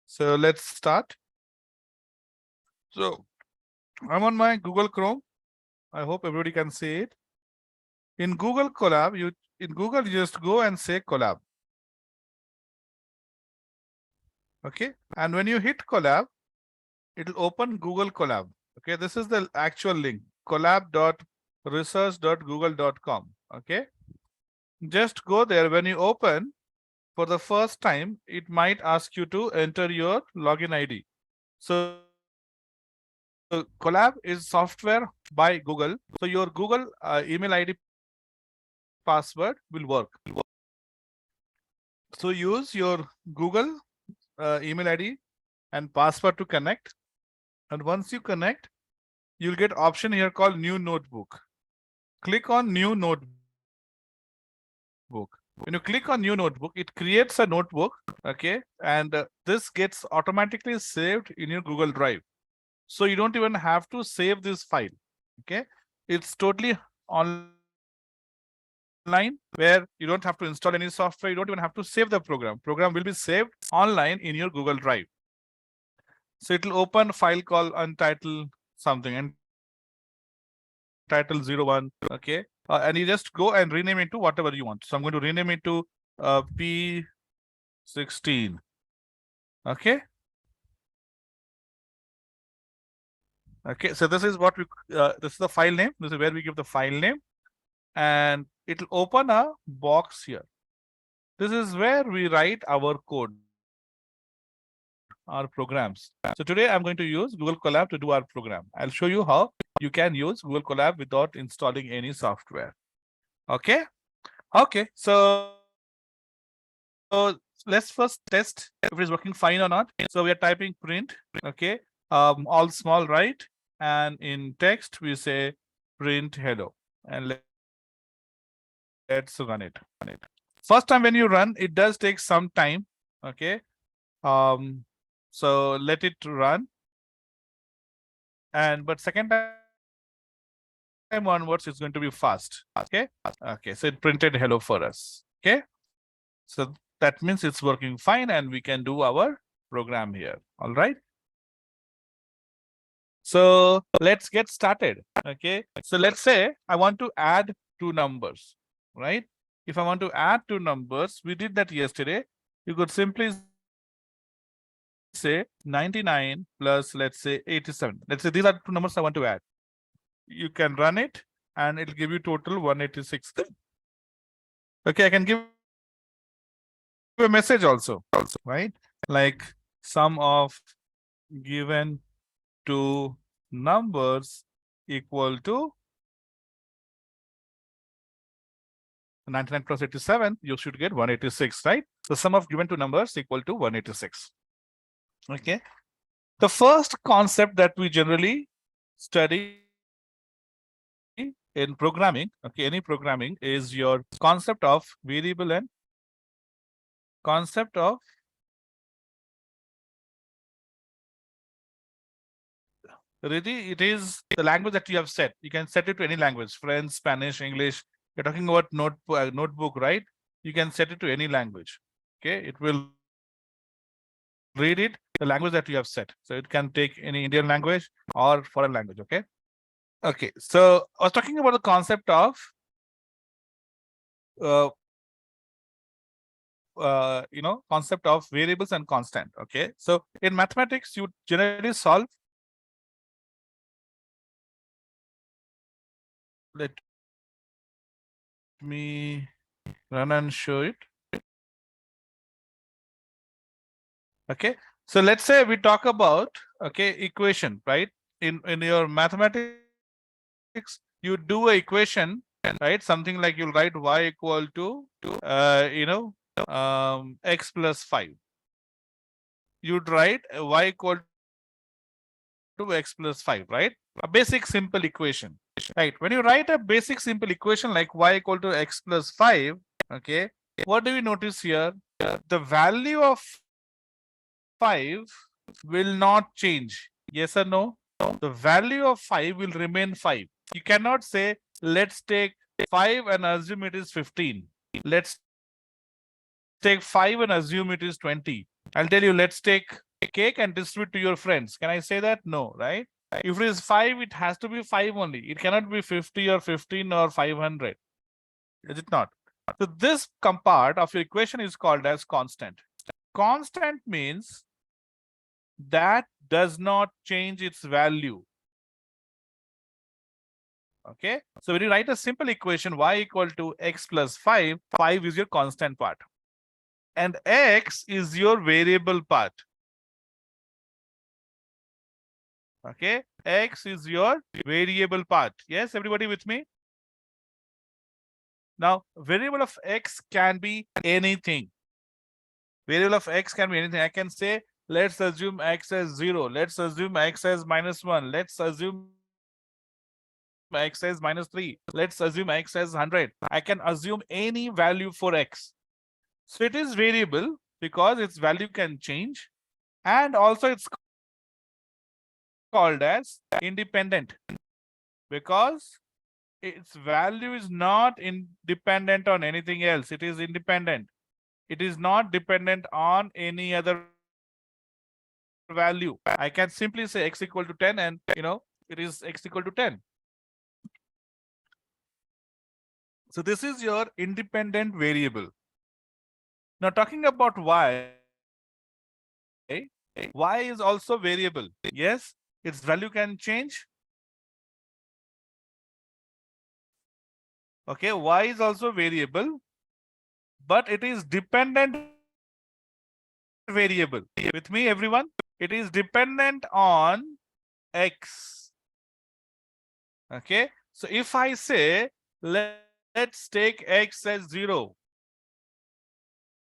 So let's start. So I'm on my Google Chrome. I hope everybody can see it. In Google Colab, you just go and say Colab. Okay. And when you hit Colab, it'll open Google Colab. Okay. This is the actual link, collab.research.google.com. Okay. Just go there. When you open for the first time, it might ask you to enter your login ID. So Colab is software by Google. So your Google email ID password will work. So use your Google email ID and password to connect. And once you connect, you'll get option here called new notebook. Click on new notebook. When you click on new notebook, it creates a notebook. Okay. And this gets automatically saved in your Google Drive. So you don't even have to save this file. Okay. It's totally online, where you don't have to install any software. You don't even have to save the program. Program will be saved online in your Google Drive. So it will open a file called untitled something, and title 01. Okay. And you just go and rename it to whatever you want. So I'm going to rename it to P16. Okay. Okay. So this is what we, this is the file name. This is where we give the file name, and it will open a box here. This is where we write our code, our programs. So today I'm going to use Google Colab to do our program. I'll show you how you can use Google Colab without installing any software. Okay. Okay. So let's first test if it is working fine or not. So we are typing print. Okay. All small, right? And in text we say print hello, and let's run it. First time when you run, it does take some time. Okay. So let it run. But second time onwards, it's going to be fast. Okay. Okay. So it printed hello for us. Okay. So that means it's working fine and we can do our program here. All right. So let's get started. Okay. So let's say I want to add two numbers, right? If I want to add two numbers, we did that yesterday. You could simply say 99 plus, let's say, 87. Let's say these are two numbers I want to add. You can run it and it'll give you total 186. Okay, I can give a message also, right? Like sum of given two numbers equal to 99 plus 87, you should get 186, right? The sum of given two numbers equal to 186. Okay. The first concept that we generally study in programming, okay, any programming, is your concept of variable and concept of really, it is the language that you have set. You can set it to any language, French, Spanish, English. You're talking about notebook, right? You can set it to any language. Okay, it will read it, the language that you have set. So it can take any Indian language or foreign language. Okay. Okay. So I was talking about the concept of concept of variables and constant. Okay. So in mathematics, you generally solve. Let me run and show it. Okay. So let's say we talk about, okay, equation, right? In your mathematics, you do a equation, right? Something like you'll write y equal to x plus 5. You'd write y equal to x plus 5, right? A basic simple equation, right? When you write a basic simple equation like y equal to x plus 5, okay, what do we notice here? The value of 5 will not change. Yes or no? The value of 5 will remain 5. You cannot say, let's take 5 and assume it is 15. Let's take 5 and assume it is 20. I'll tell you, let's take cake and distribute to your friends. Can I say that? No, right? If it is 5, it has to be 5 only. It cannot be 50 or 15 or 500. Is it not? So this part of your equation is called as constant. Constant means that does not change its value. Okay. So when you write a simple equation, y equal to x plus 5, 5 is your constant part. And x is your variable part. Okay. X is your variable part. Yes, everybody with me? Now, variable of x can be anything. Variable of x can be anything. I can say, let's assume x as 0. Let's assume x as -1. Let's assume x as -3. Let's assume x as 100. I can assume any value for x. So it is variable because its value can change. And also it's called as independent because its value is not independent on anything else. It is independent. It is not dependent on any other value. I can simply say x equal to 10 and it is x equal to 10. So this is your independent variable. Now talking about y is also variable. Yes, its value can change. Okay, y is also variable, but it is dependent variable. With me, everyone? It is dependent on x. Okay, so if I say, let's take x as 0.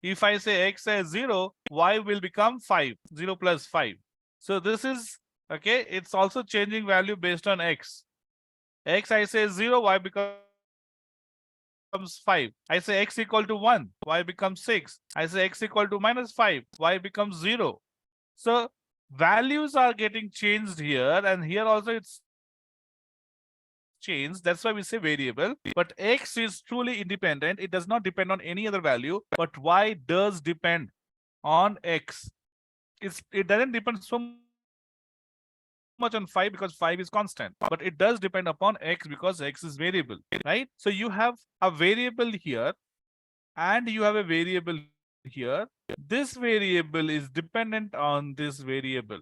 If I say x as 0, y will become 5. 0 plus 5. So this is, okay, it's also changing value based on x. X I say 0, y becomes 5. I say x equal to 1, y becomes 6. I say x equal to -5, y becomes 0. So values are getting changed here, and here also it's changed. That's why we say variable. But x is truly independent. It does not depend on any other value, but y does depend on x. It doesn't depend so much on 5 because 5 is constant, but it does depend upon x because x is variable, right? So you have a variable here and you have a variable here. This variable is dependent on this variable.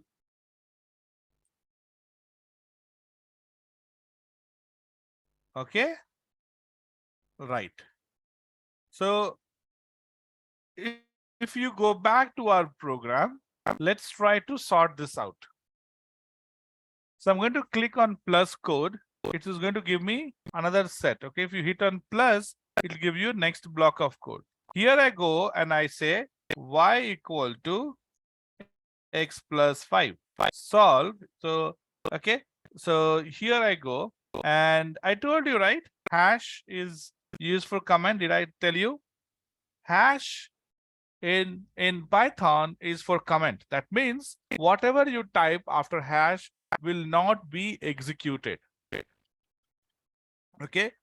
Okay, right. So if you go back to our program, let's try to sort this out. So I'm going to click on plus code. It is going to give me another set. Okay, if you hit on plus, it will give you next block of code. Here I go and I say y equal to x plus 5. Solve. So, okay. So here I go. And I told you, right? Hash is used for comment. Did I tell you? Hash in Python is for comment. That means whatever you type after hash will not be executed. Okay.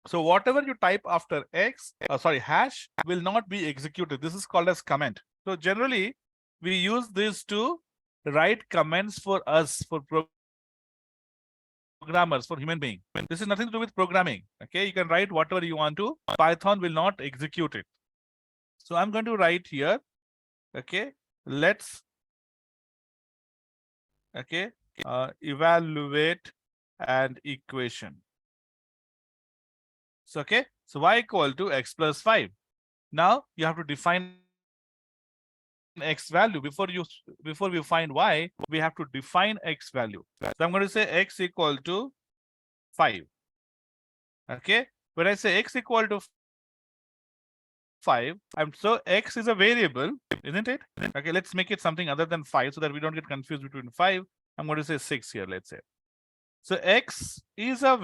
So whatever you type after hash will not be executed. This is called as comment. So generally, we use this to write comments for us, for programmers, for human being. This is nothing to do with programming. Okay, you can write whatever you want to. Python will not execute it. So I'm going to write here. Okay, let's evaluate an equation. So okay, so y equal to x plus 5. Now you have to define x value. Before we find y, we have to define x value. So I'm going to say x equal to 5. Okay, when I say x equal to 5, so x is a variable, isn't it? Okay, let's make it something other than 5 so that we don't get confused between 5. I'm going to say 6 here, let's say. So x is a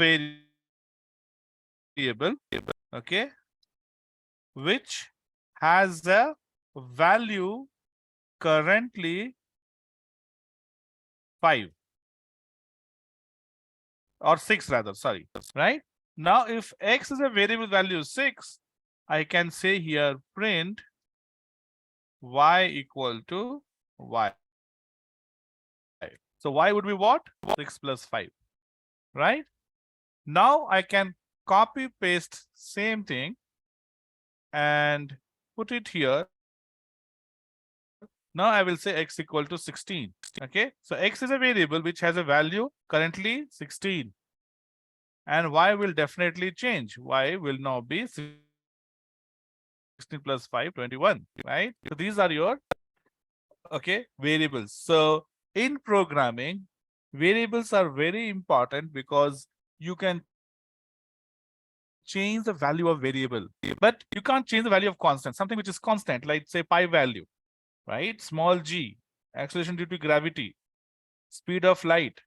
variable, okay, which has a value currently 5 or 6 rather, sorry, right? Now if x is a variable value 6, I can say here print y equal to y. So y would be what? 6 plus 5, right? Now I can copy paste same thing and put it here. Now I will say x equal to 16. Okay, so x is a variable which has a value currently 16, and y will definitely change. Y will now be 16 plus 5, 21, right? So these are your variables. So in programming, variables are very important because you can change the value of variable, but you can't change the value of constant, something which is constant, like say pi value, right? Small g, acceleration due to gravity, speed of light.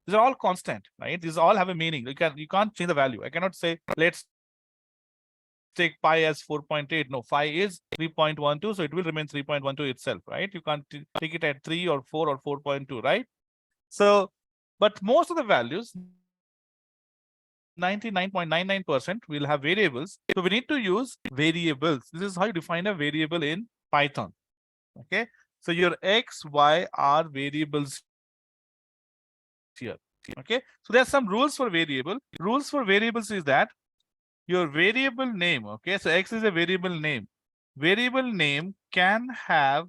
These are all constant, right? These all have a meaning. You can't change the value. I cannot say let's take pi as 4.8. No, phi is 3.12, so it will remain 3.12 itself, right? You can't take it at 3 or 4 or 4.2, right? So, but most of the values, 99.99%, will have variables. So we need to use variables. This is how you define a variable in Python. Okay. So your x, y are variables here. Okay. So there are some rules for variable. Rules for variables is that your variable name, okay, so x is a variable name. Variable name can have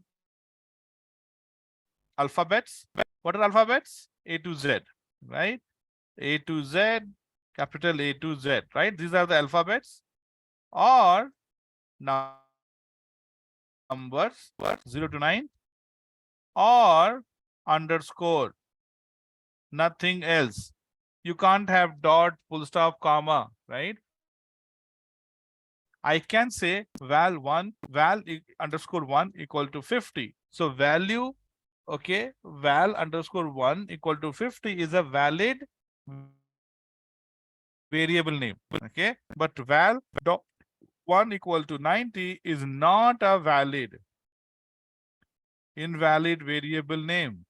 alphabets. What are alphabets? A to Z, right? A to Z, capital A to Z, right? These are the alphabets. Or numbers 0 to 9, or underscore, nothing else. You can't have dot, full stop, comma, right? I can say underscore 1 equal to 50. So value, okay, val underscore 1 equal to 50 is a valid variable name. Okay, but val dot 1 equal to 90 is not a invalid variable name.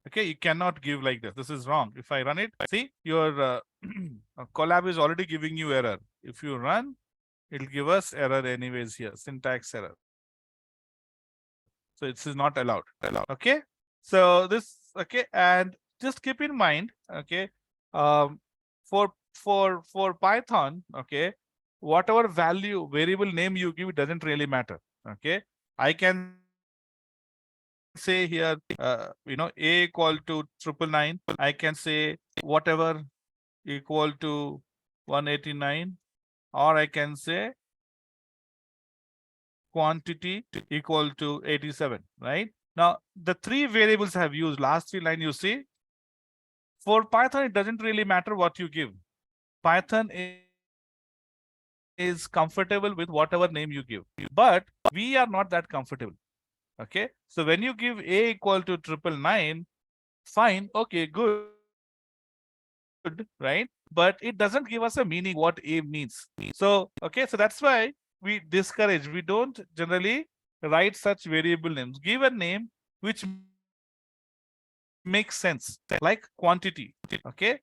Okay, you cannot give like this. This is wrong. If I run it, see, your collab is already giving you error. If you run, it'll give us error anyways here, syntax error. So this is not allowed. Okay. So this, okay, and just keep in mind, okay, um, for Python, okay, whatever value variable name you give, it doesn't really matter. Okay, I can say here, a equal to 999. I can say whatever equal to 189, or I can say quantity equal to 87, right? Now, the three variables I have used, last three line you see, for Python, it doesn't really matter what you give. Python is comfortable with whatever name you give, but we are not that comfortable. Okay, so when you give a equal to 999, fine, okay, good, right? But it doesn't give us a meaning what a means. So, okay, so that's why we discourage, we don't generally write such variable names. Give a name which makes sense, like quantity. Okay,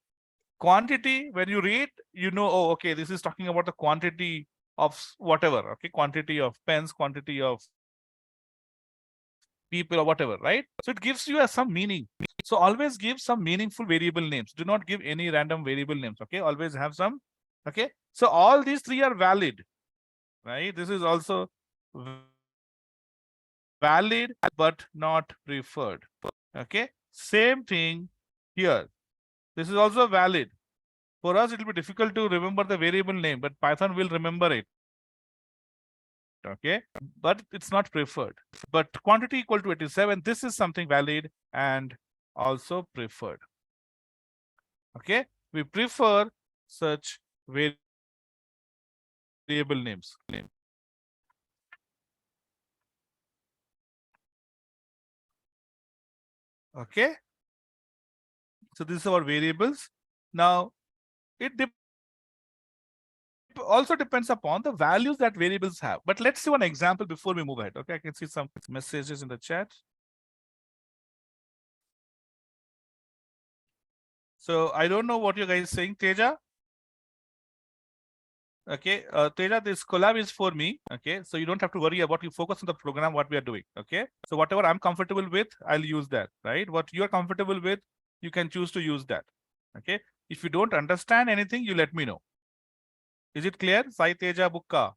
quantity, when you read, you know, oh, okay, this is talking about the quantity of whatever, okay, quantity of pens, quantity of people or whatever, right? So it gives you some meaning. So always give some meaningful variable names. Do not give any random variable names. Okay, always have some. Okay, so all these three are valid, right? This is also valid but not preferred. Okay, same thing here. This is also valid. For us, it will be difficult to remember the variable name, but Python will remember it. Okay, but it's not preferred. But quantity equal to 87, this is something valid and also preferred. Okay, we prefer such variable names. Okay, so these are our variables. Now, it also depends upon the values that variables have. But let's see one example before we move ahead. Okay, I can see some messages in the chat. So I don't know what you guys saying, Teja. Okay, Teja, this collab is for me. Okay, so you don't have to worry about, you focus on the program, what we are doing. Okay, so whatever I'm comfortable with, I'll use that, right? What you are comfortable with, you can choose to use that. Okay, if you don't understand anything, you let me know. Is it clear? Sai Teja Bukka.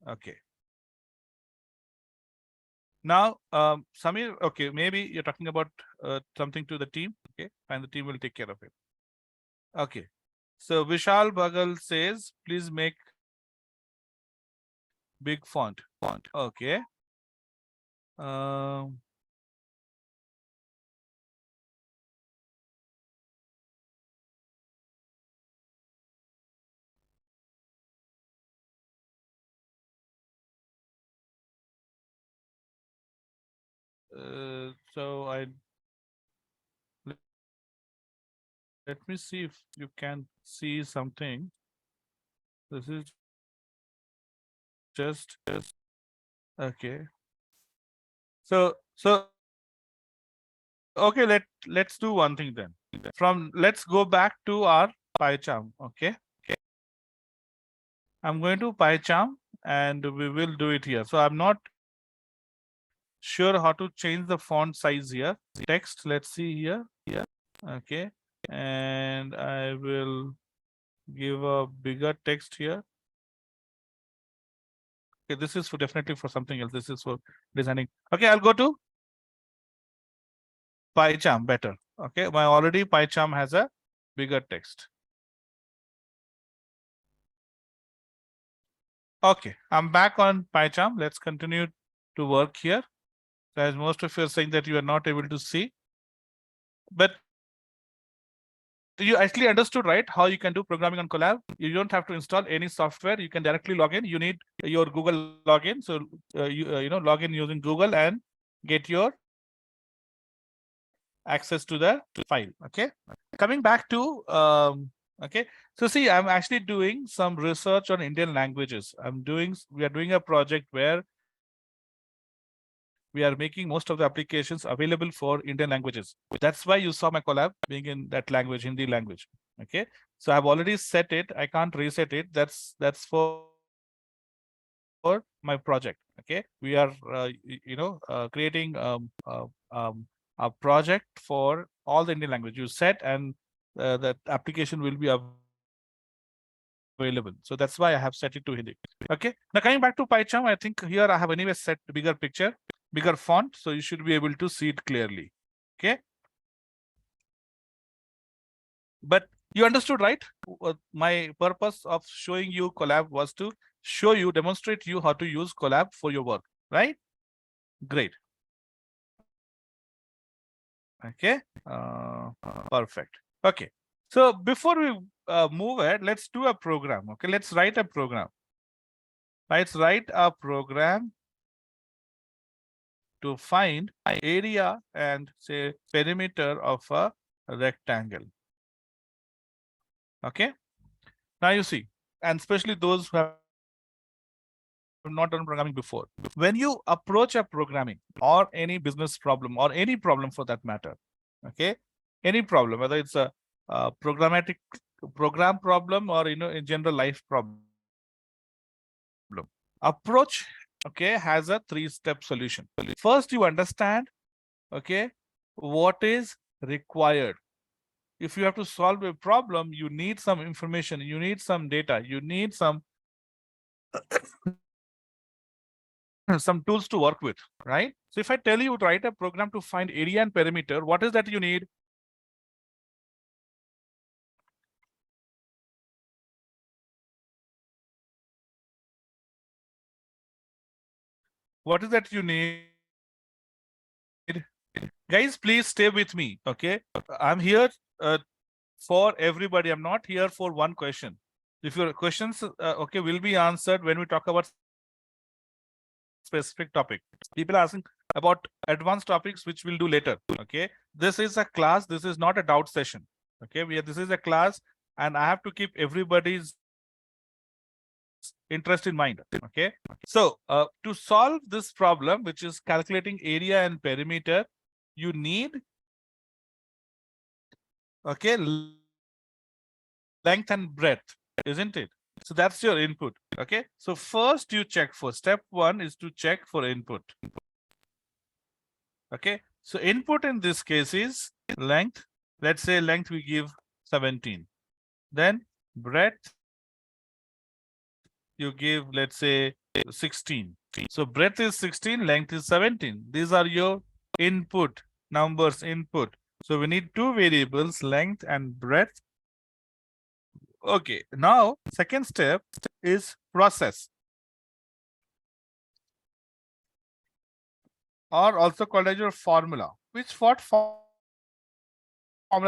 Okay. Now, Samir, okay, maybe you're talking about something to the team. Okay, and the team will take care of it. Okay. So Vishal Bagal says, please make big font. Okay. Um, so let me see if you can see something. This is just okay. So okay, let's do one thing then. Let's go back to our PyCharm. Okay. I'm going to PyCharm and we will do it here. So I'm not sure how to change the font size here. Text, let's see here. Okay. And I will give a bigger text here. Okay, this is for definitely for something else. This is for designing. Okay, I'll go to PyCharm better. Okay, my already PyCharm has a bigger text. Okay, I'm back on PyCharm. Let's continue to work here. As most of you are saying that you are not able to see, but you actually understood, right? How you can do programming on Collab. You don't have to install any software. You can directly log in. You need your Google login. So log in using Google and get your access to the file. Okay. Coming back to okay. So see, I'm actually doing some research on Indian languages. We are doing a project where we are making most of the applications available for Indian languages. That's why you saw my collab being in that language, Hindi language. Okay. So I've already set it. I can't reset it. That's for my project. Okay. We are creating a project for all the Indian language. You set and that application will be available. So that's why I have set it to Hindi. Okay. Now coming back to PyCharm, I think here I have anyway set bigger picture, bigger font, so you should be able to see it clearly. Okay. But you understood, right? My purpose of showing you collab was to demonstrate you how to use collab for your work, right? Great. Okay. Perfect. Okay. So before we move ahead, let's do a program. Okay. Let's write a program. Let's write a program to find area and say perimeter of a rectangle. Okay. Now you see, and especially those who have not done programming before. When you approach a programming or any business problem or any problem for that matter, okay, any problem, whether it's a programmatic program problem or a general life problem, approach, okay, has a 3-step solution. First, you understand, okay, what is required. If you have to solve a problem, you need some information, you need some data, you need some tools to work with, right? So if I tell you to write a program to find area and perimeter, what is that you need? What is that you need? Guys, please stay with me, okay? I'm here for everybody. I'm not here for one question. If your questions, okay, will be answered when we talk about specific topic. People are asking about advanced topics, which we'll do later, okay? This is a class. This is not a doubt session, okay? This is a class and I have to keep everybody's interest in mind. Okay. So to solve this problem, which is calculating area and perimeter, you need okay length and breadth. isn't it? So that's your input. Okay. So first you check for step one is to check for input. Okay. So input in this case is length. Let's say length we give 17. Then breadth you give, let's say 16. So breadth is 16, length is 17. These are your input numbers input. So we need two variables, length and breadth. Okay, now second step is process, or also called as your formula. What formula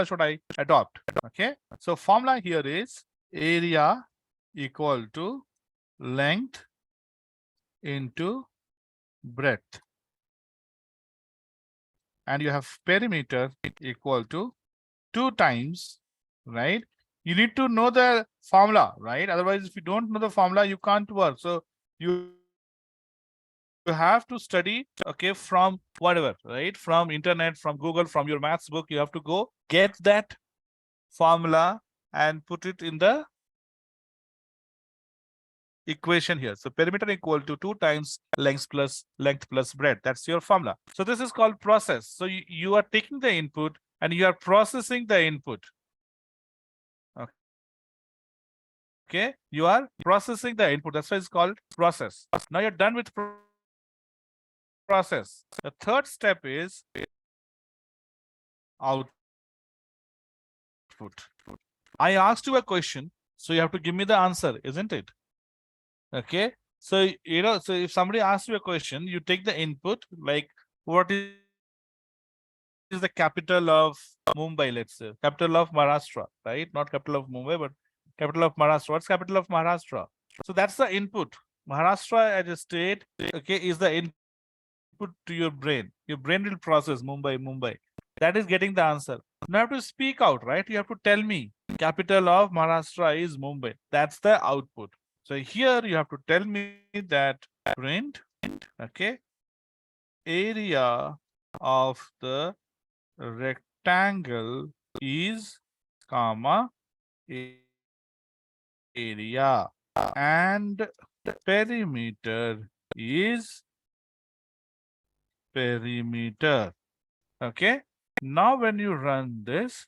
should I adopt? Okay, so formula here is area equal to length into breadth, and you have perimeter equal to 2 times, right? You need to know the formula, right? Otherwise, if you don't know the formula, you can't work. So you have to study, okay, from whatever, right? From internet, from Google, from your maths book. You have to go get that formula and put it in the equation here. So perimeter equal to 2 times length plus breadth. That's your formula. So this is called process. So you are taking the input and you are processing the input. Okay, you are processing the input. That's why it's called process. Now you're done with process. The third step is output. I asked you a question, so you have to give me the answer, isn't it? Okay. So if somebody asks you a question, you take the input, like what is the capital of Mumbai, let's say. Capital of Maharashtra, right? Not capital of Mumbai, but capital of Maharashtra. What's capital of Maharashtra? So that's the input. Maharashtra as a state, okay, is the input to your brain. Your brain will process Mumbai. That is getting the answer. Now you have to speak out, right? You have to tell me capital of Maharashtra is Mumbai. That's the output. So here you have to tell me that print, okay, area of the rectangle is comma area, and perimeter is perimeter. Okay. Now when you run this,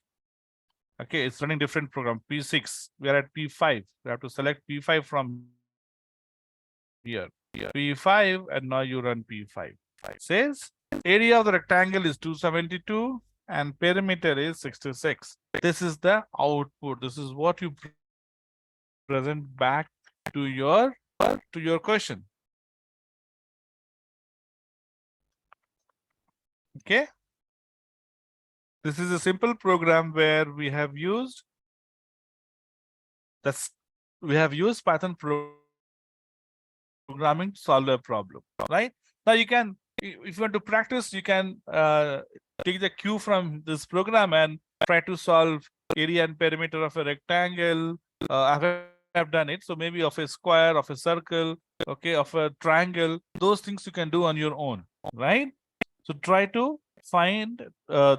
okay, it's running different program. P6. We are at P5. We have to select P5 from here. P5, and now you run P5. Says area of the rectangle is 272 and perimeter is 66. This is the output. This is what you present back to your question. Okay. This is a simple program where that's we have used Python programming to solve a problem, right? Now you can, if you want to practice, you can take the cue from this program and try to solve area and perimeter of a rectangle. I have done it. So maybe of a square, of a circle, okay, of a triangle. Those things you can do on your own, right? So try to go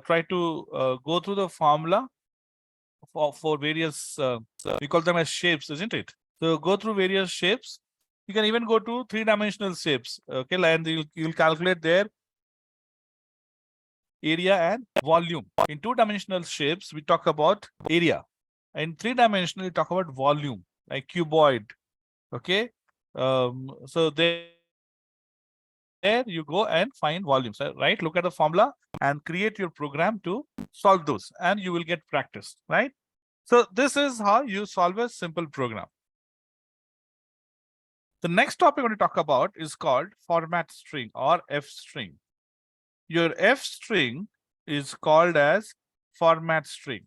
through the formula for various, we call them as shapes, isn't it? So go through various shapes. You can even go to three-dimensional shapes, okay, and you'll calculate their area and volume. In two-dimensional shapes, we talk about area. In three-dimensional, we talk about volume, like cuboid, okay. So there you go and find volumes, right? Look at the formula and create your program to solve those, and you will get practice, right? So this is how you solve a simple program. The next topic I want to talk about is called format string or F string. Your F string is called as format string.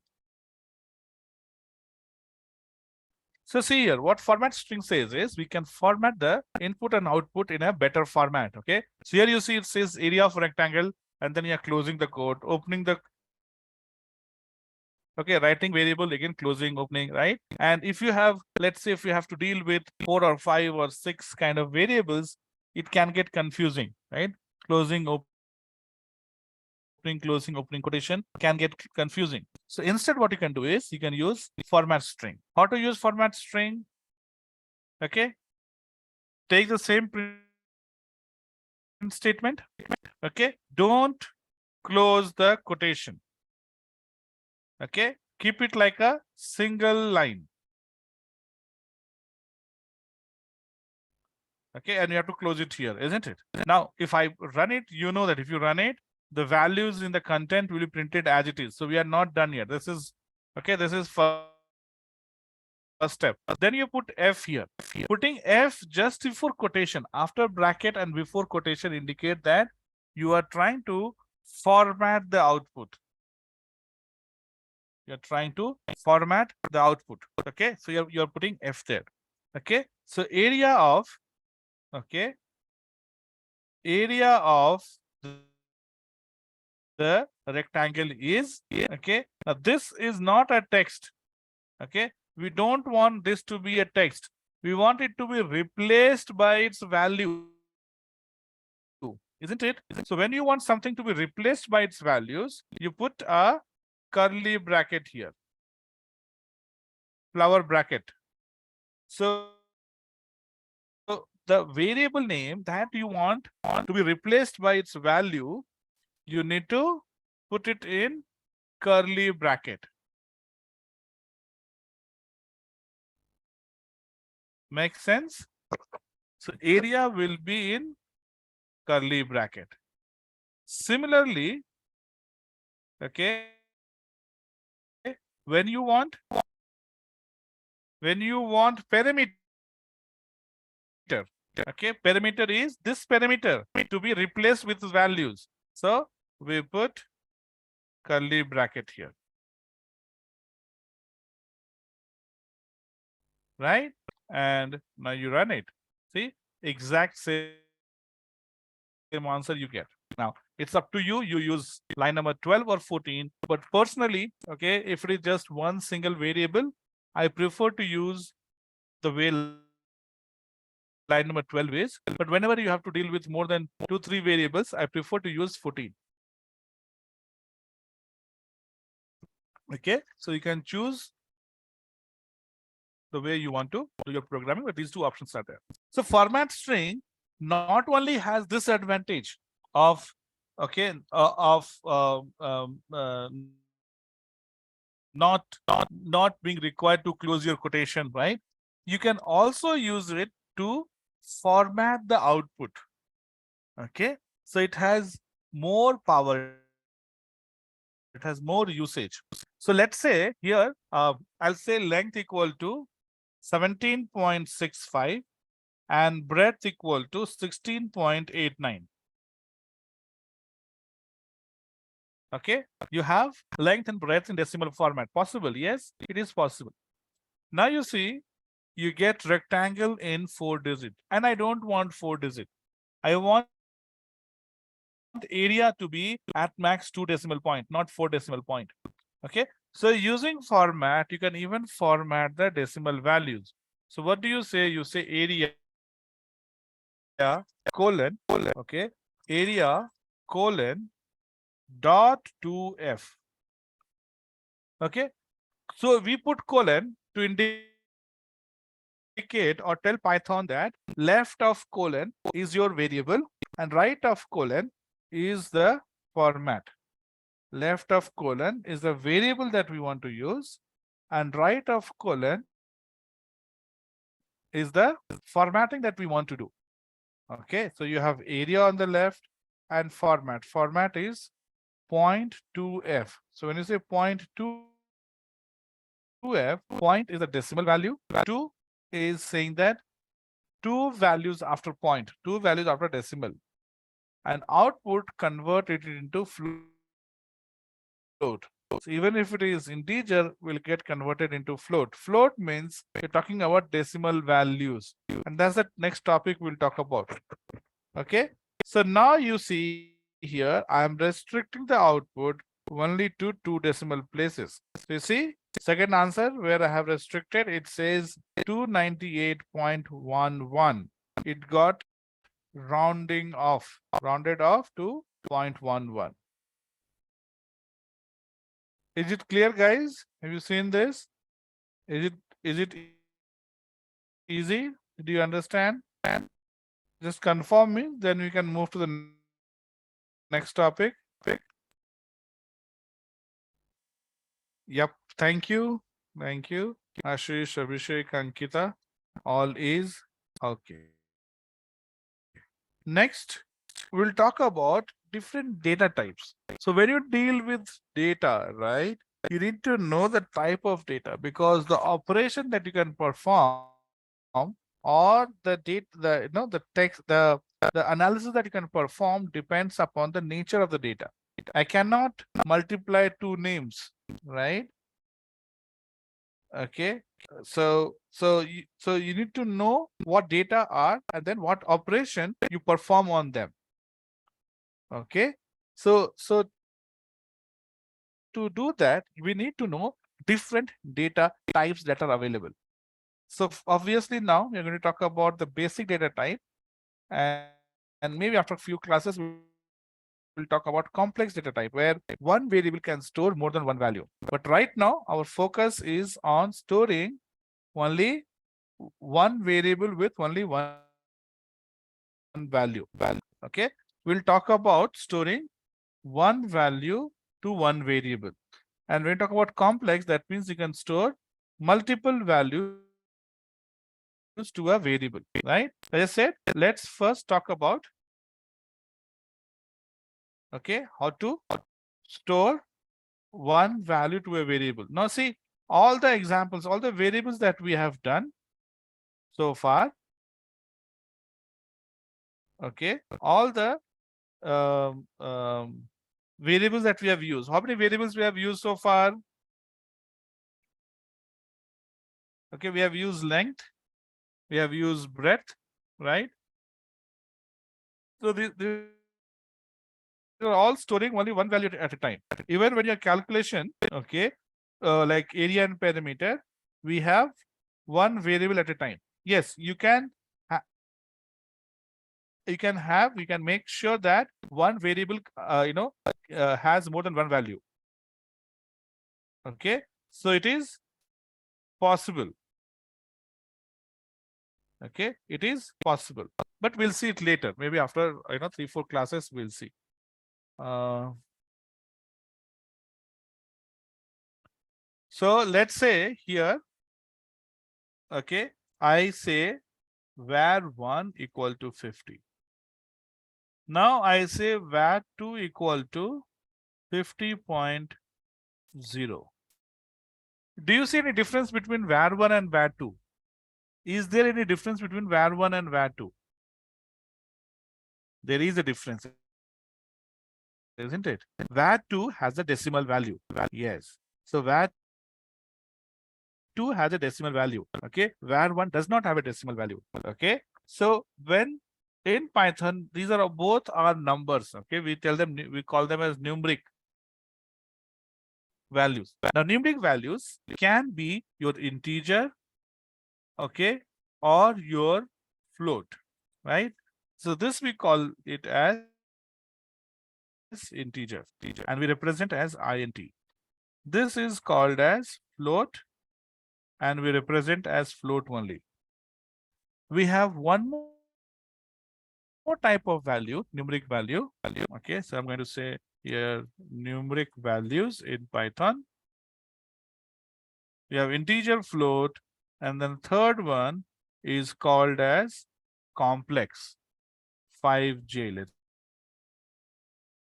So see here, what format string says is we can format the input and output in a better format, okay? So here you see it says area of rectangle, and then you're closing the code, opening the, okay, writing variable, again closing, opening, right? And if you have, let's say if you have to deal with 4 or 5 or 6 kind of variables, it can get confusing, right? Closing, opening, closing, opening. closing, opening quotation can get confusing. So instead, what you can do is you can use format string. How to use format string? Okay. Take the same print statement. Okay. Don't close the quotation. Okay. Keep it like a single line. Okay, and you have to close it here, isn't it? Now, if I run it, you know that if you run it, the values in the content will be printed as it is. So we are not done yet. This is okay. This is first step. Then you put F here. Putting F just before quotation, after bracket and before quotation indicate that you are trying to format the output. You're trying to format the output. Okay, so you're putting F there. Okay, so area of the rectangle is okay. Now this is not a text. Okay, we don't want this to be a text. We want it to be replaced by its value, isn't it? So when you want something to be replaced by its values, you put a curly bracket here, flower bracket. So the variable name that you want to be replaced by its value, you need to put it in curly bracket. Makes sense? So area will be in curly bracket. Similarly, okay, when you want parameter, okay, parameter is this parameter to be replaced with values. So we put curly bracket here, right? And now you run it. See, exact same answer you get. Now it's up to you. You use line number 12 or 14. But personally, okay, if it is just one single variable, I prefer to use the way line number 12 is. But whenever you have to deal with more than 2-3 variables, I prefer to use 14. Okay, so you can choose the way you want to do your programming, but these two options are there. So format string not only has this advantage of okay not being required to close your quotation, right? You can also use it to format the output. Okay, so it has more power, it has more usage. So let's say here I'll say length equal to 17.65 and breadth equal to 16.89. Okay, you have length and breadth in decimal format. Possible? Yes, it is possible. Now you see, you get rectangle in 4 digit, and I don't want 4 digit. I want area to be at max 2 decimal point, not 4 decimal point. Okay, so using format, you can even format the decimal values. So what do you say? You say area colon, okay, area colon dot 2f. Okay, so we put colon to indicate or tell Python that left of colon is your variable and right of colon is the format. Left of colon is the variable that we want to use, and right of colon is the formatting that we want to do. Okay, so you have area on the left and format. Format is 0.2f. So when you say 0.2f, point is a decimal value. 2 is saying that 2 values after point, 2 values after decimal. And output convert it into float. So even if it is integer, will get converted into float. Float means you're talking about decimal values. And that's the next topic we'll talk about. Okay. So now you see here, I'm restricting the output only to 2 decimal places. So you see, second answer where I have restricted, it says 298.11. It got rounded off to 0.11. Is it clear, guys? Have you seen this? Is it easy? Do you understand? Just confirm me, then we can move to the next topic. Yep. Thank you. Thank you. Ashish, Abhishek, Ankita. All is okay. Next, we'll talk about different data types. So when you deal with data, right, you need to know the type of data because the operation that you can perform or the text, the analysis that you can perform depends upon the nature of the data. I cannot multiply two names, right? Okay. So you need to know what data are and then what operation you perform on them. Okay. So to do that, we need to know different data types that are available. So obviously now we're going to talk about the basic data type, and maybe after a few classes we'll talk about complex data type where one variable can store more than one value. But right now our focus is on storing only one variable with only one value. Okay. We'll talk about storing one value to one variable. And when we talk about complex, that means you can store multiple values to a variable, right? As I said, let's first talk about, okay, how to store one value to a variable. Now see, all the examples, all the variables that we have done so far, okay, all the variables that we have used. How many variables we have used so far? Okay, we have used length, we have used breadth, right? So these are all storing only one value at a time. Even when your calculation, okay, like area and perimeter, we have one variable at a time. Yes, you can make sure that one variable, has more than one value. Okay, so it is possible. Okay, it is possible, but we'll see it later. Maybe after 3-4 classes, we'll see. Uh, so let's say here, okay, I say var1 equal to 50. Now I say var2 equal to 50.0. Do you see any difference between var1 and var2? Is there any difference between var1 and var2? There is a difference, isn't it? var2 has a decimal value. Yes. So var2 has a decimal value. Okay. var1 does not have a decimal value. Okay. So when in Python, these are both are numbers. Okay. We call them as numeric values. Now, numeric values can be your integer, okay, or your float, right? So this we call it as integer, and we represent as int. This is called as float, and we represent as float only. We have one more type of value, numeric value. Okay, so I'm going to say here numeric values in Python. We have integer, float, and then third one is called as complex, 5J, let's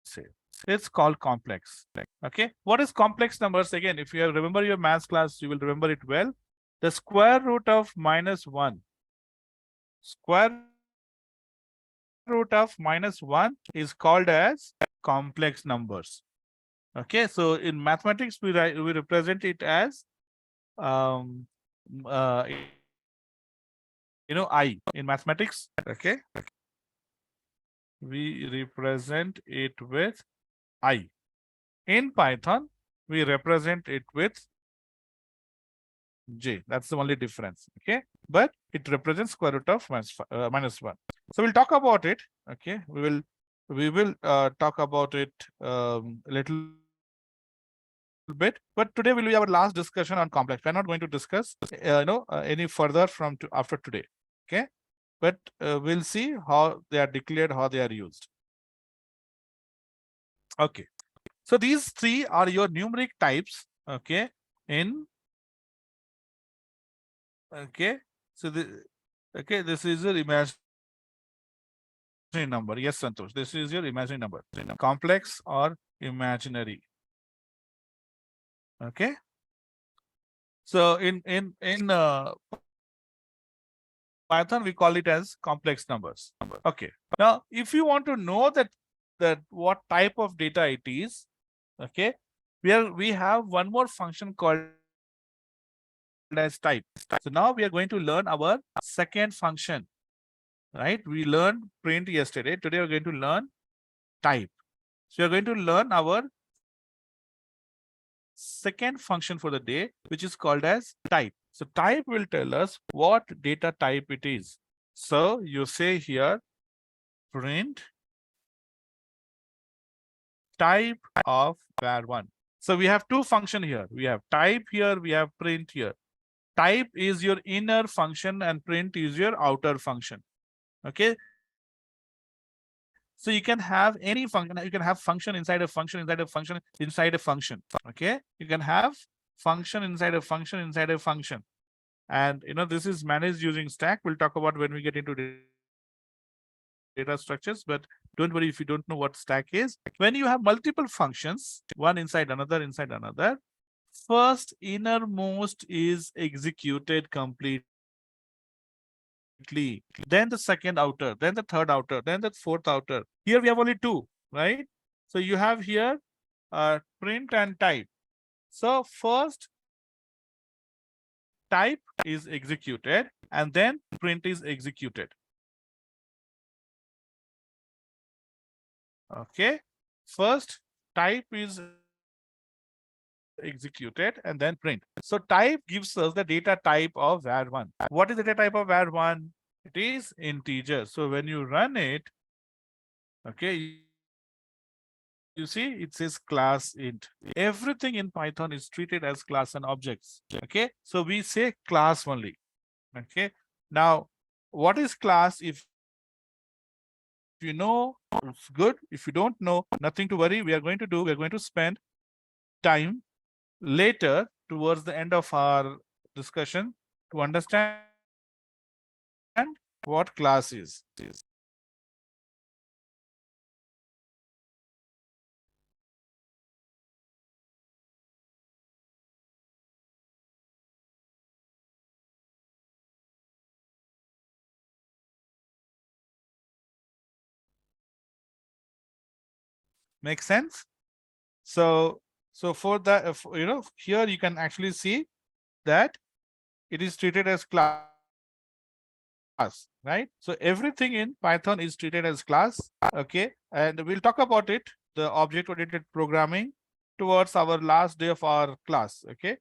say. It's called complex. Okay, what is complex numbers? Again, if you remember your maths class, you will remember it well. The square root of -1, square root of -1 is called as complex numbers. Okay, so in mathematics we represent it as um I in mathematics. Okay, we represent it with I. In Python, we represent it with J. That's the only difference. Okay, but it represents square root of -1. So we'll talk about it. Okay, we will talk about it a little bit later. bit, but today will be our last discussion on complex. We're not going to discuss, any further from after today. Okay, but we'll see how they are declared, how they are used. Okay, so these three are your numeric types. Okay, in okay, so this is your imaginary number. Yes, Santosh, this is your imaginary number, complex or imaginary. Okay, so in Python we call it as complex numbers. Okay, now if you want to know that what type of data it is, okay, we have one more function called as type. So now we are going to learn our second function, right? We learned print yesterday. Today we're going to learn type. So we're going to learn our second function for the day, which is called as type. So type will tell us what data type it is. So you say here print type of var1. So we have two functions here. We have type here, we have print here. Type is your inner function and print is your outer function. Okay. So you can have any function. You can have function inside a function, inside a function, inside a function. Okay. You can have function inside a function, inside a function. And this is managed using stack. We'll talk about when we get into data structures, but don't worry if you don't know what stack is. When you have multiple functions, one inside another, first innermost is executed completely. Then the second outer, then the third outer, then the fourth outer. Here we have only two, right? So you have here print and type. So first type is executed and then print is executed. Okay, first type is executed and then print. So type gives us the data type of var1. What is the data type of var1? It is integer. So when you run it, okay, you see it says class int. Everything in Python is treated as class and objects. Okay, so we say class only. Okay, now what is class? If you know, it's good. If you don't know, nothing to worry. We are going to spend time later towards the end of our discussion to understand what class is. Make sense? So for that, here you can actually see that it is treated as class, right? So everything in Python is treated as class. Okay, and we'll talk about it, the object-oriented programming, towards our last day of our class. Okay.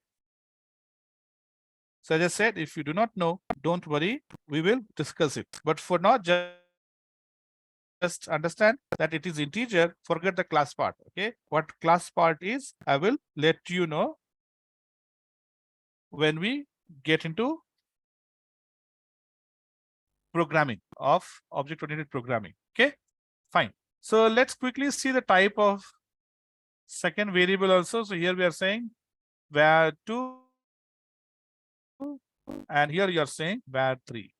So as I said, if you do not know, don't worry, we will discuss it. But for now, just understand that it is integer, forget the class part. Okay, what class part is, I will let you know when we get into programming of object-oriented programming. Okay, fine. So let's quickly see the type of second variable also. So here we are saying var2, and here you are saying var3.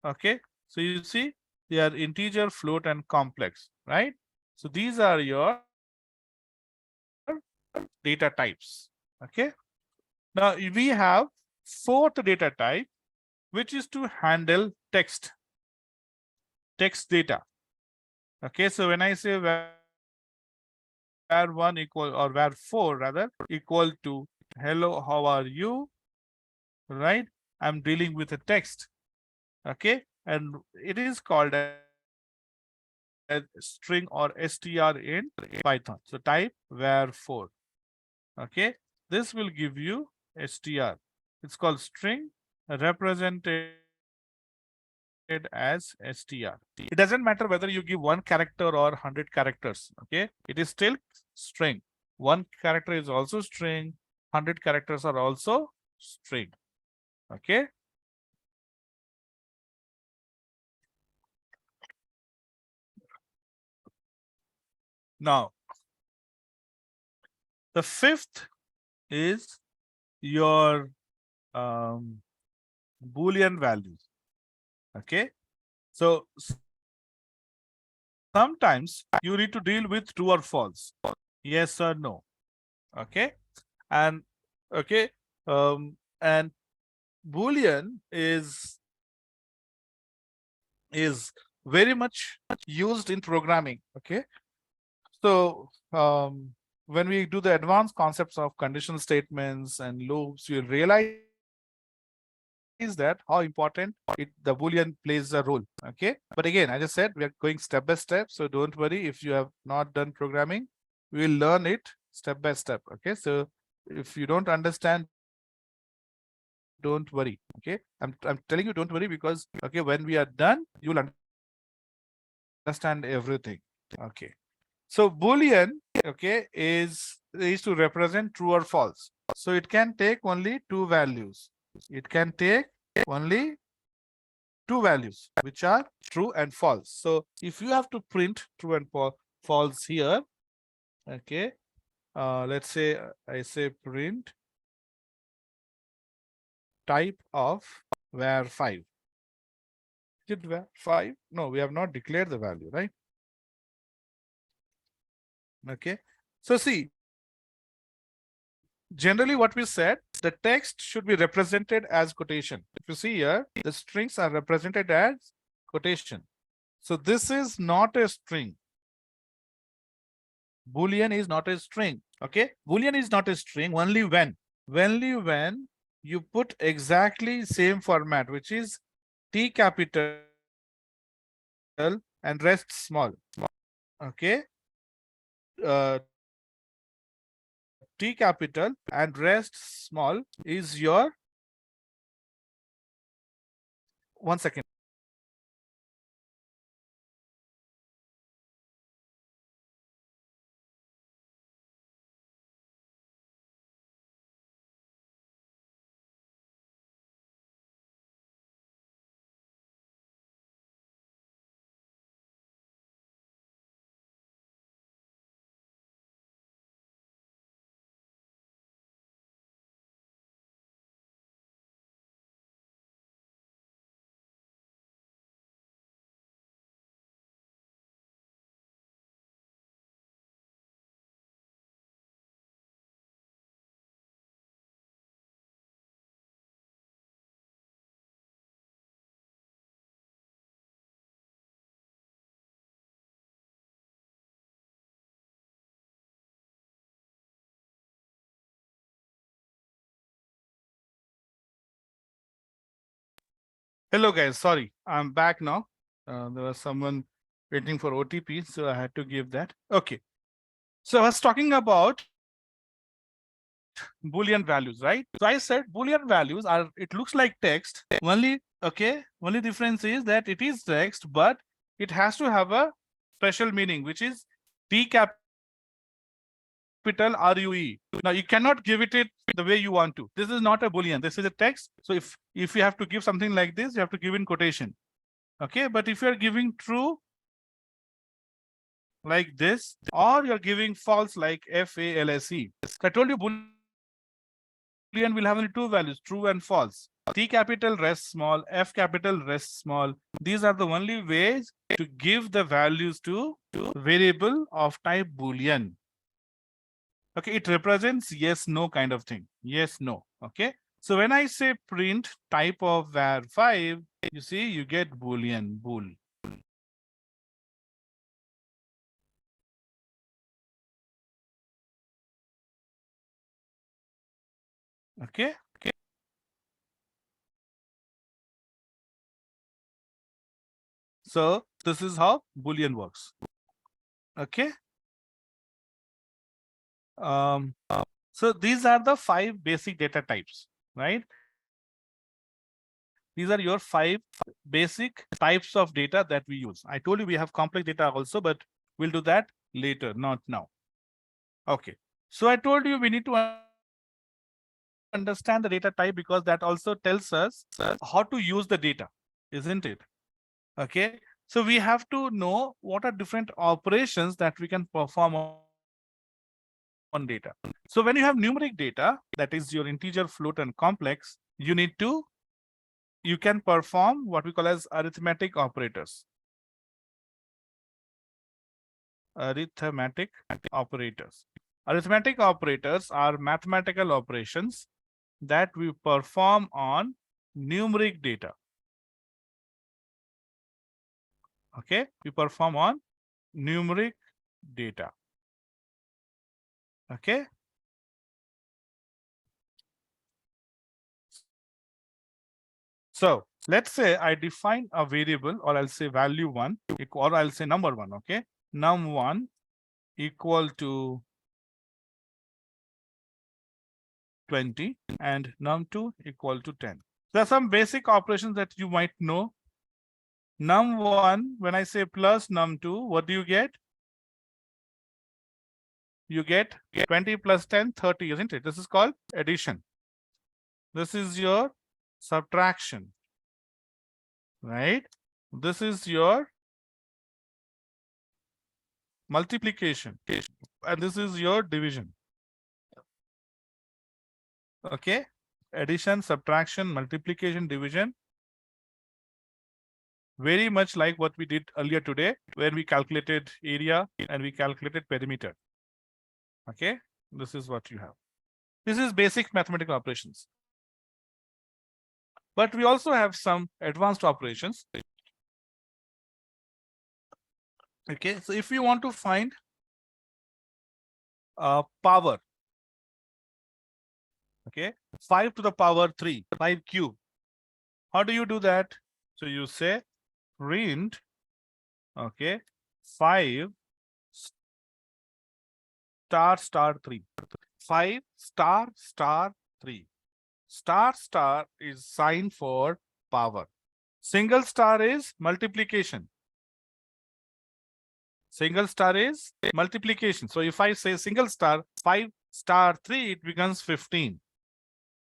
Okay, so you see they are integer, float, and complex, right? So these are your data types. Okay, now we have fourth data type, which is to handle text data. Okay, so when I say var1 equal, or var4 rather, equal to hello, how are you, right? I'm dealing with a text. Okay, and it is called as string or str in Python. So type var4. Okay, this will give you str. It's called string represented as str. It doesn't matter whether you give one character or 100 characters. Okay, it is still string. One character is also string. 100 characters are also string. Okay. Now, the fifth is your Boolean values. Okay. So sometimes you need to deal with true or false, yes or no. Okay. And okay. And Boolean is very much used in programming. Okay. So when we do the advanced concepts of conditional statements and loops, you'll realize that how important the Boolean plays a role. Okay. But again, I just said we are going step by step. So don't worry if you have not done programming, we'll learn it step by step. Okay. So if you don't understand, don't worry. Okay. I'm telling you don't worry because okay, when we are done, you'll understand everything. Okay. So Boolean, okay, is to represent true or false. So it can take only two values. It can take only two values, which are true and false. So if you have to print true and false here, okay, let's say I say print type of var5. Is it var5? No, we have not declared the value, right? Okay. So see, generally what we said, the text should be represented as quotation. If you see here, the strings are represented as quotation. So this is not a string. Boolean is not a string. Okay. Boolean is not a string only when you put exactly same format, which is T capital and rest small. Okay. T capital and rest small is your one second. Hello guys, sorry, I'm back now. There was someone waiting for OTP, so I had to give that. Okay. So I was talking about Boolean values, right? So I said Boolean values are, it looks like text. Only, okay, only difference is that it is text, but it has to have a special meaning, which is T capital RUE. Now you cannot give it the way you want to. This is not a Boolean. This is a text. So if you have to give something like this, you have to give in quotation. Okay, but if you are giving true like this, or you're giving false like FALSE. So I told you Boolean will have only two values, true and false. T capital rest small, F capital rest small. These are the only ways to give the values to variable of type Boolean. Okay, it represents yes, no kind of thing. Yes, no. Okay. So when I say print type of var5, you see, you get Boolean, bool. Okay. So this is how Boolean works. Okay. Um, so these are the 5 basic data types, right? These are your 5 basic types of data that we use. I told you we have complex data also, but we'll do that later, not now. Okay. So I told you we need to understand the data type because that also tells us how to use the data, isn't it? Okay. So we have to know what are different operations that we can perform on data. So when you have numeric data, that is your integer, float, and complex, you can perform what we call as arithmetic operators. Arithmetic operators. Arithmetic operators are mathematical operations that we perform on numeric data. Okay, we perform on numeric data. Okay. So let's say I define a variable, or I'll say value 1, or I'll say number 1. Okay, num1 equal to 20 and num2 equal to 10. There are some basic operations that you might know. Num1, when I say plus num2, what do you get? You get 20 plus 10, 30, isn't it? This is called addition. This is your subtraction, right? This is your multiplication, and this is your division. Okay, addition, subtraction, multiplication, division, very much like what we did earlier today, where we calculated area and we calculated perimeter. Okay, this is what you have. This is basic mathematical operations. But we also have some advanced operations. Okay, so if you want to find power, okay, 5 to the power 3, 5 cube. How do you do that? So you say print, okay, 5 star star 3. 5 star star 3. Star star is sign for power. Single star is multiplication. Single star is multiplication. So if I say single star 5 star 3, it becomes 15.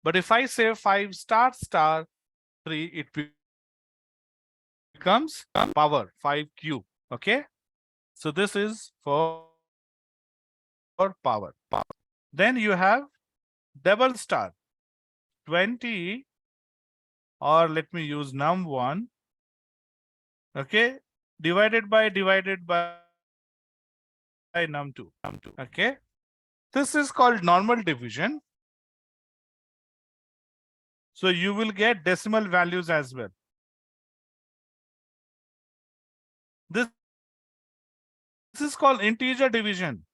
But if I say 5 star star 3, it becomes power 5 cube. Okay. So this is for power. Then you have double star 20, or let me use num1. Okay. Divided by num2. Okay. This is called normal division. So you will get decimal values as well. This is called integer division.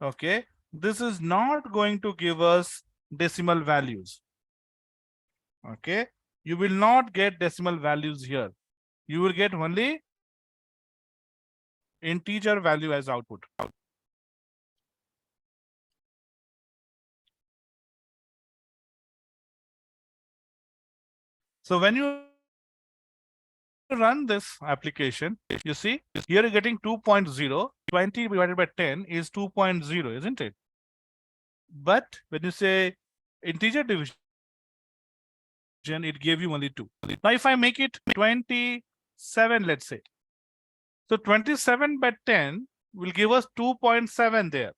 Okay. This is not going to give us decimal values. Okay. You will not get decimal values here. You will get only integer value as output. So when you run this application, you see here you're getting 2.0. 20 divided by 10 is 2.0, isn't it? But when you say integer division, it gave you only 2. Now if I make it 27, let's say, so 27 by 10 will give us 2.7 there,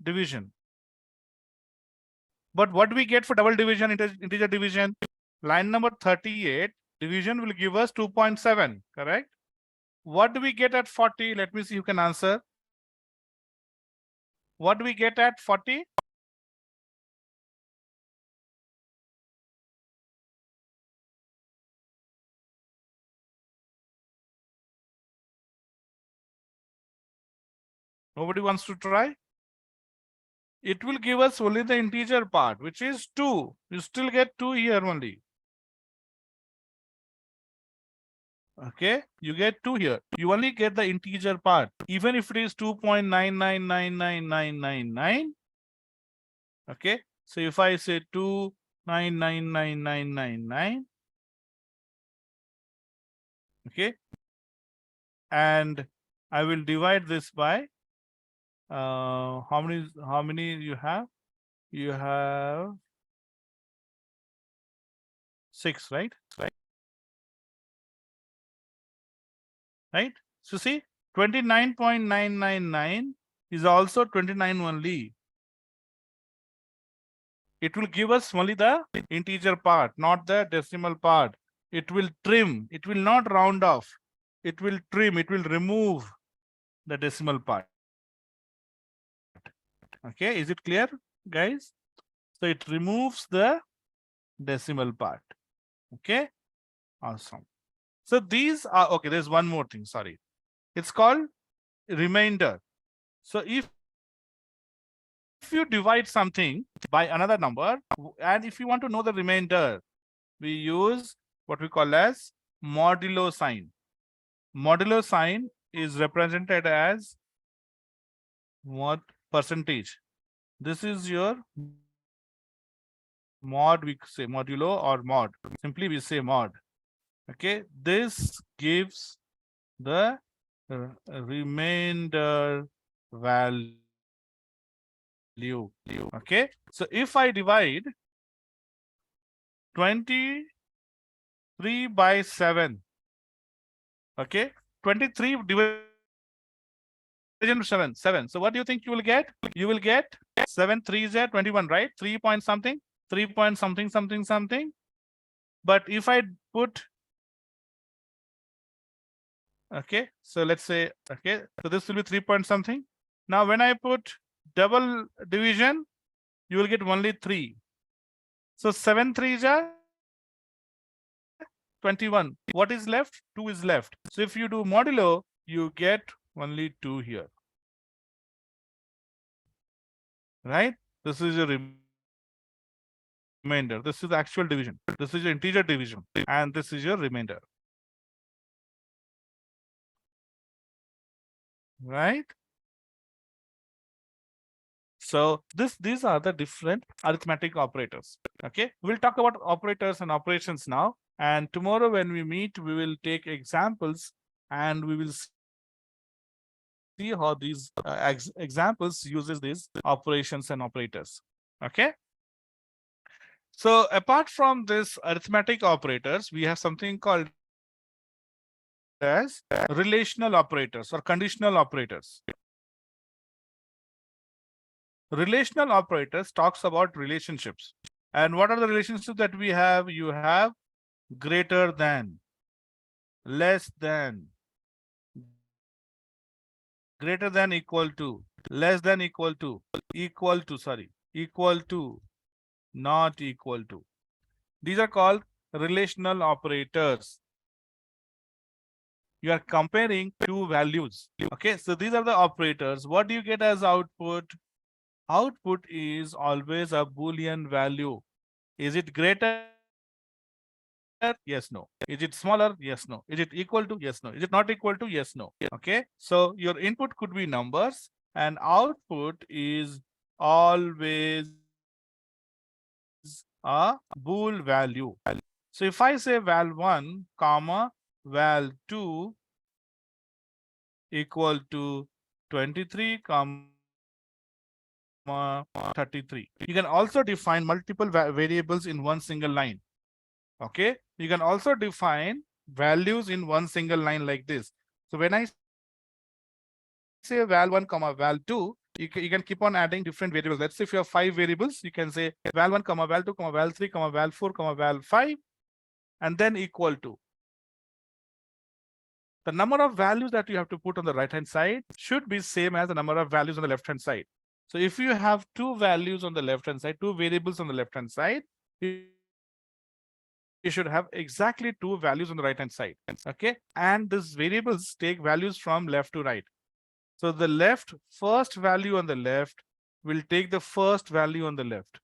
division. But what we get for double division, integer division, line number 38, division will give us 2.7, correct? What do we get at 40? Let me see who can answer. What do we get at 40? Nobody wants to try? It will give us only the integer part, which is 2. You still get 2 here only. Okay, you get 2 here. You only get the integer part. Even if it is 2.9999999. Okay, so if I say 2999999, okay, and I will divide this by How many you have? You have 6, right? Right? So see, 29.999 is also 29 only. It will give us only the integer part, not the decimal part. It will trim, it will not round off. It will trim, it will remove the decimal part. Okay, is it clear, guys? So it removes the decimal part. Okay, awesome. So these are okay. There's one more thing. Sorry, it's called remainder. So if you divide something by another number, and if you want to know the remainder, we use what we call as modulo sign. Modulo sign is represented as mod percentage. This is your mod, we say modulo or mod. Simply we say mod. Okay, this gives the remainder value. Okay, so if I divide 23 by 7, okay, 23 division of 7, so what do you think you will get? You will get 7 3s are 21, right? 3 point something, 3 point something something something. But if I put, okay, so let's say, okay, so this will be 3 point something. Now when I put double division, you will get only 3. So 7 3s are 21. What is left? 2 is left. So if you do modulo, you get only 2 here. Right? This is your remainder. This is the actual division. This is your integer division. And this is your remainder. Right? So these are the different arithmetic operators. Okay, we'll talk about operators and operations now. And tomorrow when we meet, we will take examples and we will see how these examples uses these operations and operators. Okay. So apart from this arithmetic operators, we have something called as relational operators or conditional operators. Relational operators talks about relationships. And what are the relationships that we have? You have greater than, less than, greater than equal to, less than equal to, equal to, not equal to. These are called relational operators. You are comparing two values. Okay, so these are the operators. What do you get as output? Output is always a Boolean value. Is it greater? Yes, no. Is it smaller? Yes, no. Is it equal to? Yes, no. Is it not equal to? Yes, no. Okay. So your input could be numbers and output is always a bool value. So if I say val1, comma, val2 equal to 23, comma 33. You can also define multiple variables in one single line. Okay, you can also define values in one single line like this. So when I say val1 comma val2, you can keep on adding different variables. Let's say if you have 5 variables, you can say val1 comma val2 comma val3 comma val4 comma val5 and then equal to the number of values that you have to put on the right hand side should be same as the number of values on the left hand side. So if you have 2 values on the left hand side, 2 variables on the left hand side, you should have exactly 2 values on the right hand side. Okay, and these variables take values from left to right. So the left first value on the left will take the first value on the left.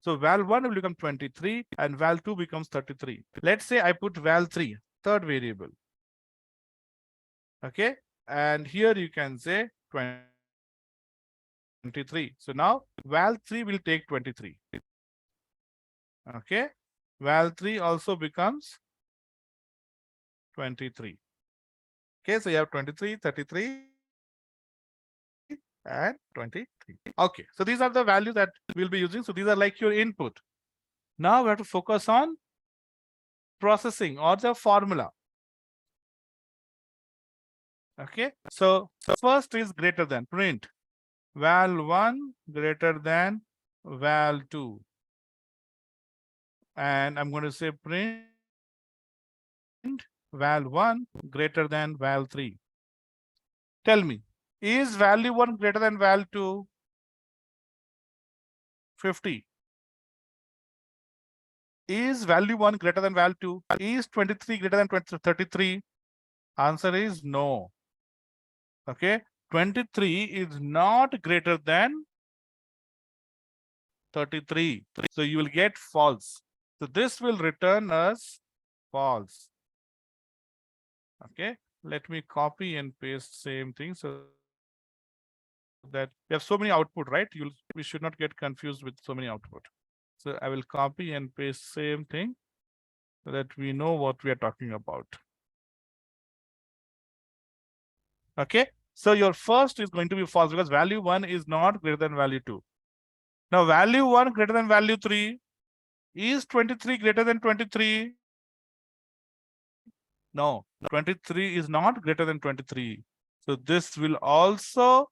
So val1 will become 23 and val2 becomes 33. Let's say I put val3, third variable. Okay, and here you can say 23. So now val3 will take 23. Okay, val3 also becomes 23. Okay, so you have 23, 33, and 23. Okay, so these are the values that we'll be using. So these are like your input. Now we have to focus on processing or the formula. Okay, so first is greater than, print val1 greater than val2, and I'm going to say print val1 greater than val3. Tell me, is value 1 greater than val2? 50. Is value 1 greater than val2? Is 23 greater than 33? Answer is no. Okay, 23 is not greater than 33. So you will get false. So this will return us false. Okay, let me copy and paste same thing so that we have so many output, right? We should not get confused with so many output. So I will copy and paste same thing so that we know what we are talking about. Okay, so your first is going to be false because value 1 is not greater than value 2. Now value 1 greater than value 3. Is 23 greater than 23? No, 23 is not greater than 23. So this will also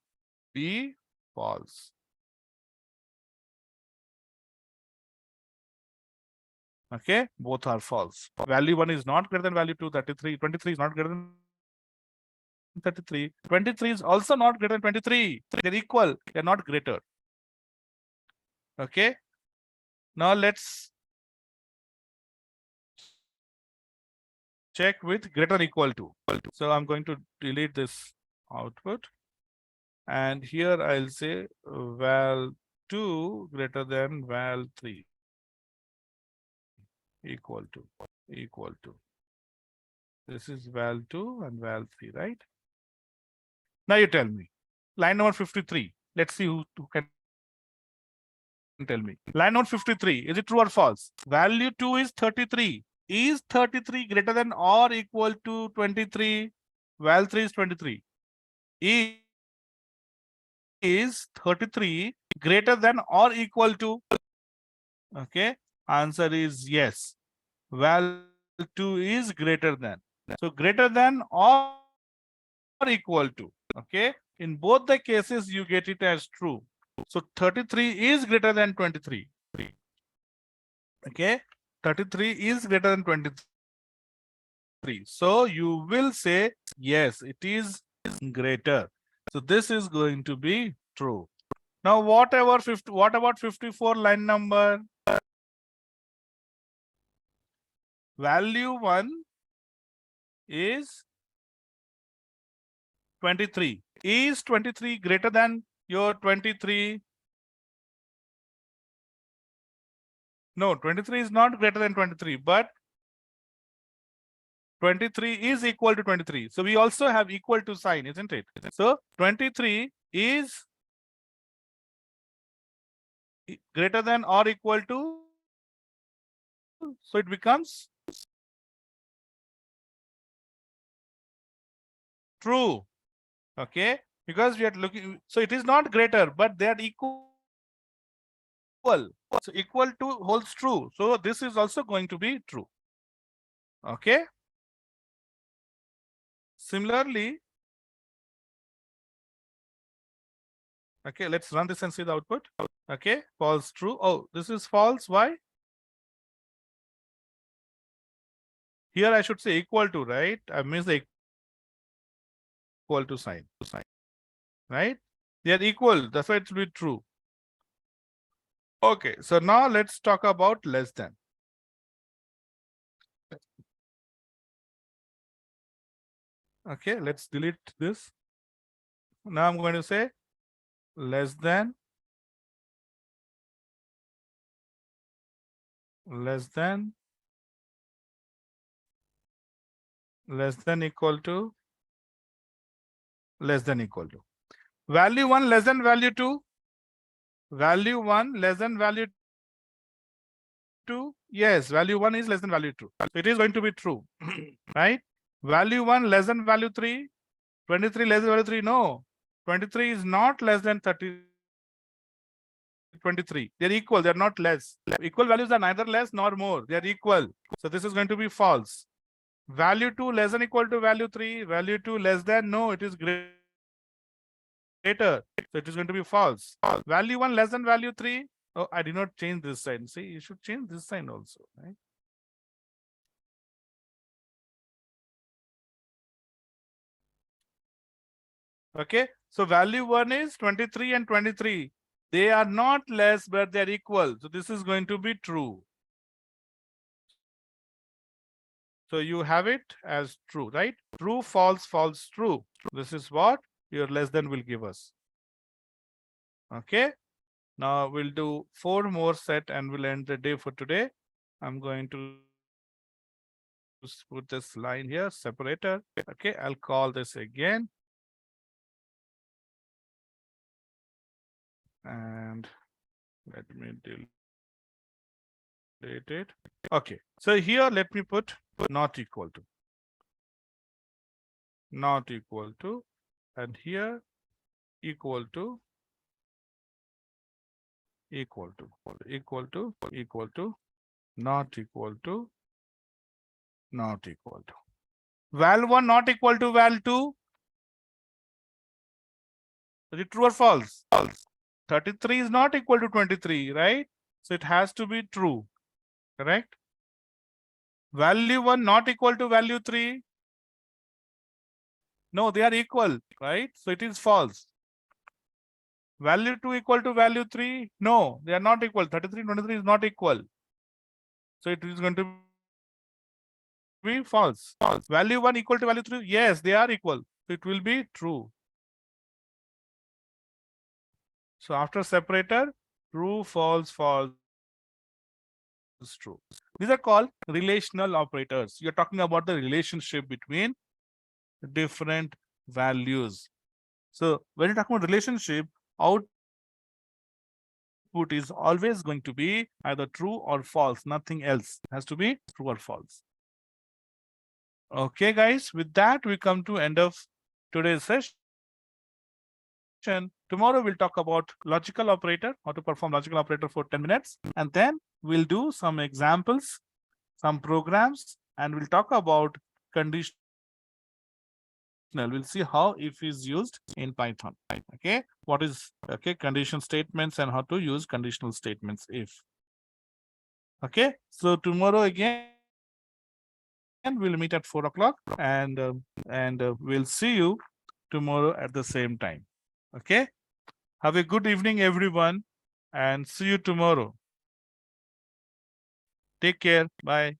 be false. Okay, both are false. Value 1 is not greater than value 2, 33. 23 is not greater than 33. 23 is also not greater than 23. They're equal, they're not greater. Okay, now let's check with greater than equal to. So I'm going to delete this output. And here I'll say val2 greater than val3 equal to. This is val2 and val3, right? Now you tell me. Line number 53. Let's see who can tell me. Line number 53. Is it true or false? Value 2 is 33. Is 33 greater than or equal to 23? Val3 is 23. Is 33 greater than or equal to? Okay, answer is yes. Val2 is greater than. So greater than or equal to. Okay, in both the cases you get it as true. So 33 is greater than 23. Okay, 33 is greater than 23. So you will say yes, it is greater. So this is going to be true. Now what about 54 line number? Value 1 is 23. Is 23 greater than your 23? No, 23 is not greater than 23, but 23 is equal to 23. So we also have equal to sign, isn't it? So 23 is greater than or equal to, so it becomes true. Okay, because we are looking, so it is not greater, but they are equal. So equal to holds true. So this is also going to be true. Okay. Similarly, okay, let's run this and see the output. Okay, false, true. Oh, this is false. Why? Here I should say equal to, right? I missed the equal to sign, right? They are equal. That's why it will be true. Okay, so now let's talk about less than. Okay, let's delete this. Now I'm going to say less than less than equal to less than equal to. Value 1 less than value 2. Value 1 less than value 2. Yes, value 1 is less than value 2. So it is going to be true, right? Value 1 less than value 3. 23 less than value 3. No. 23 is not less than 23. They're equal, they're not less. Equal values are neither less nor more, they're equal. So this is going to be false. Value 2 less than equal to value 3, value 2 less than, no, it is greater. So it is going to be false. Value 1 less than value 3. Oh, I did not change this sign. See, you should change this sign also, right? Okay, so value 1 is 23 and 23. They are not less, but they are equal. So this is going to be true. So you have it as true, right? True, false, false, true. This is what your less than will give us. Okay. Now we'll do 4 more set and we'll end the day for today. I'm going to put this line here, separator. Okay, I'll call this again. And let me delete it. Okay, so here let me put not equal to. Not equal to. And here equal to. Equal to. Equal to. Equal to. Not equal to. Not equal to. Val 1 not equal to val 2. Is it true or false? False. 33 is not equal to 23, right? So it has to be true, correct? Value 1 not equal to value 3. No, they are equal, right? So it is false. Value 2 equal to value 3. No, they are not equal. 33 and 23 is not equal. So it is going to be false. False. Value 1 equal to value 3. Yes, they are equal. So it will be true. So after separator, true, false, false, true. These are called relational operators. You're talking about the relationship between different values. So when you talk about relationship, output is always going to be either true or false. Nothing else. It has to be true or false. Okay, guys, with that, we come to end of today's session. Tomorrow we'll talk about logical operator, how to perform logical operator for 10 minutes. And then we'll do some examples, some programs, and we'll talk about conditional. We'll see how if is used in Python. Okay, what is condition statements and how to use conditional statements if. Okay, so tomorrow again we'll meet at 4 o'clock and we'll see you tomorrow at the same time. Okay, have a good evening, everyone, and see you tomorrow. Take care. Bye.